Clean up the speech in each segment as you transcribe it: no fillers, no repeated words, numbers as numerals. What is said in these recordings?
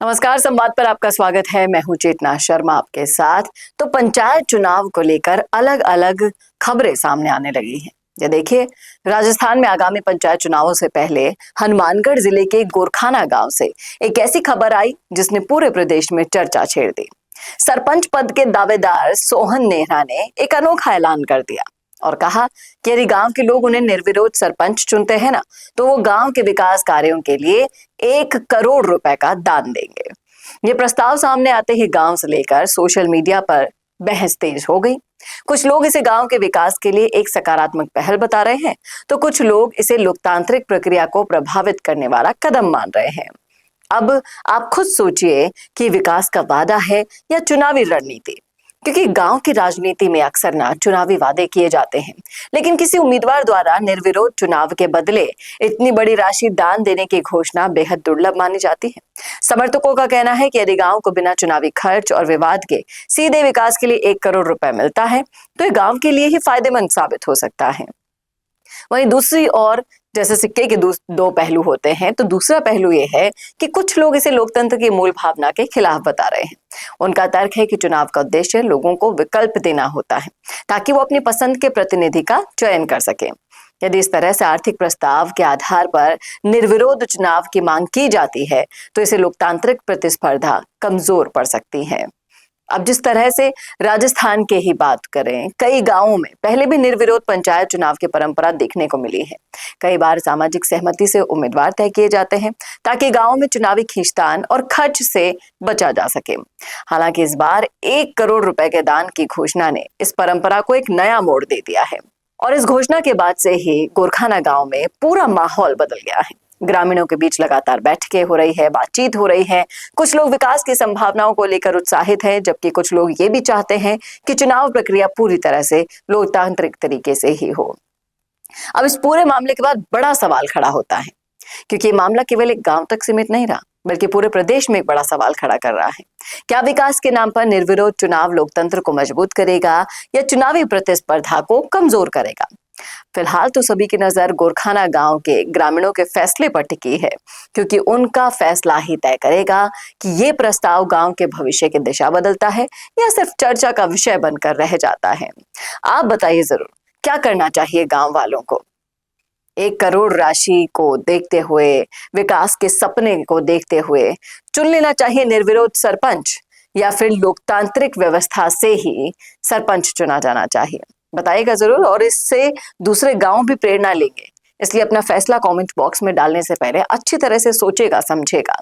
नमस्कार, संवाद पर आपका स्वागत है। मैं हूं चेतना शर्मा आपके साथ। तो पंचायत चुनाव को लेकर अलग अलग खबरें सामने आने लगी हैं। ये देखिए, राजस्थान में आगामी पंचायत चुनावों से पहले हनुमानगढ़ जिले के गोरखाना गांव से एक ऐसी खबर आई जिसने पूरे प्रदेश में चर्चा छेड़ दी। सरपंच पद के दावेदार सोहन नेहरा ने एक अनोखा ऐलान कर दिया और कहा कि यदि गांव के लोग उन्हें निर्विरोध सरपंच चुनते हैं ना, तो वो गांव के विकास कार्यों के लिए 1 करोड़ रुपए का दान देंगे। ये प्रस्ताव सामने आते ही गांव से लेकर सोशल मीडिया पर बहस तेज हो गई। कुछ लोग इसे गांव के विकास के लिए एक सकारात्मक पहल बता रहे हैं, तो कुछ लोग इसे लोकतांत्रिक प्रक्रिया को प्रभावित करने वाला कदम मान रहे हैं। अब आप खुद सोचिए कि विकास का वादा है या चुनावी रणनीति, क्योंकि गांव की राजनीति में अक्सर ना चुनावी वादे किए जाते हैं, लेकिन किसी उम्मीदवार द्वारा निर्विरोध चुनाव के बदले इतनी बड़ी राशि दान देने की घोषणा बेहद दुर्लभ मानी जाती है। समर्थकों का कहना है कि यदि गांव को बिना चुनावी खर्च और विवाद के सीधे विकास के लिए 1 करोड़ रुपए मिलता है, तो ये गांव के लिए ही फायदेमंद साबित हो सकता है। वहीं दूसरी ओर, जैसे सिक्के के दो पहलू होते हैं, तो दूसरा पहलू ये है कि कुछ लोग इसे लोकतंत्र की मूल भावना के खिलाफ बता रहे हैं। उनका तर्क है कि चुनाव का उद्देश्य लोगों को विकल्प देना होता है ताकि वो अपनी पसंद के प्रतिनिधि का चयन कर सके। यदि इस तरह से आर्थिक प्रस्ताव के आधार पर निर्विरोध चुनाव की मांग की जाती है, तो इसे लोकतांत्रिक प्रतिस्पर्धा कमजोर पड़ सकती है। अब जिस तरह से राजस्थान के ही बात करें, कई गांवों में पहले भी निर्विरोध पंचायत चुनाव की परंपरा देखने को मिली है। कई बार सामाजिक सहमति से उम्मीदवार तय किए जाते हैं ताकि गांव में चुनावी खींचतान और खर्च से बचा जा सके। हालांकि इस बार 1 करोड़ रुपए के दान की घोषणा ने इस परंपरा को एक नया मोड़ दे दिया है और इस घोषणा के बाद से ही गोरखाना गांव में पूरा माहौल बदल गया है। ग्रामीणों के बीच लगातार बैठकें हो रही है, बातचीत हो रही है। कुछ लोग विकास की संभावनाओं को लेकर उत्साहित हैं, जबकि कुछ लोग ये भी चाहते हैं कि चुनाव प्रक्रिया पूरी तरह से लोकतांत्रिक तरीके से ही हो। अब इस पूरे मामले के बाद बड़ा सवाल खड़ा होता है, क्योंकि ये मामला केवल एक गांव तक सीमित नहीं रहा, बल्कि पूरे प्रदेश में एक बड़ा सवाल खड़ा कर रहा है। क्या विकास के नाम पर निर्विरोध चुनाव लोकतंत्र को मजबूत करेगा या चुनावी प्रतिस्पर्धा को कमजोर करेगा? फिलहाल तो सभी की नजर गोरखाना गांव के ग्रामीणों के फैसले पर टिकी है, क्योंकि उनका फैसला ही तय करेगा कि ये प्रस्ताव गांव के भविष्य की दिशा बदलता है या सिर्फ चर्चा का विषय बनकर रह जाता है। आप बताइए जरूर, क्या करना चाहिए गांव वालों को? 1 करोड़ राशि को देखते हुए, विकास के सपने को देखते हुए चुन लेना चाहिए निर्विरोध सरपंच, या फिर लोकतांत्रिक व्यवस्था से ही सरपंच चुना जाना चाहिए? बताइएगा जरूर, और इससे दूसरे गांव भी प्रेरणा लेंगे। इसलिए अपना फैसला कमेंट बॉक्स में डालने से पहले अच्छी तरह से सोचेगा, समझेगा।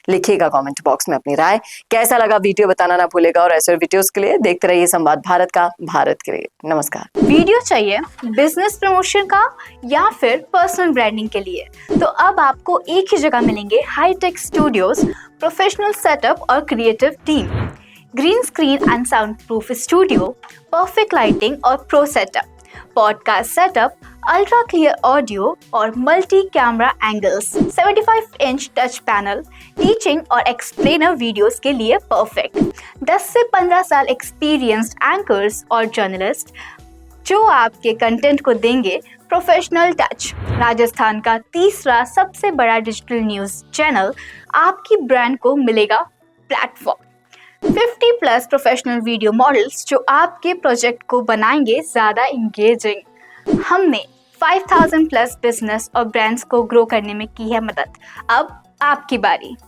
लिखिएगा कमेंट बॉक्स में अपनी राय। कैसा लगा वीडियो बताना ना भूलेगा, और ऐसे वीडियोस के लिए देखते रहिए संवाद भारत का, भारत के लिए। नमस्कार। वीडियो चाहिए बिजनेस प्रमोशन का या फिर पर्सनल ब्रांडिंग के लिए, तो अब आपको एक ही जगह मिलेंगे हाईटेक स्टूडियोज, प्रोफेशनल सेटअप और creative team, green screen and soundproof studio, perfect lighting और pro setup, podcast setup, ultra clear audio और multi camera angles, 75 inch touch panel, teaching और एक्सप्लेनर वीडियोस के लिए परफेक्ट, 10 से 15 साल experienced anchors और journalist जो आपके कंटेंट को देंगे प्रोफेशनल टच। राजस्थान का तीसरा सबसे बड़ा डिजिटल न्यूज चैनल आपकी ब्रांड को मिलेगा प्लेटफॉर्म। 50+ प्रोफेशनल वीडियो मॉडल्स जो आपके प्रोजेक्ट को बनाएंगे ज़्यादा इंगेजिंग। हमने 5000+ बिजनेस और ब्रांड्स को ग्रो करने में की है मदद। अब आपकी बारी।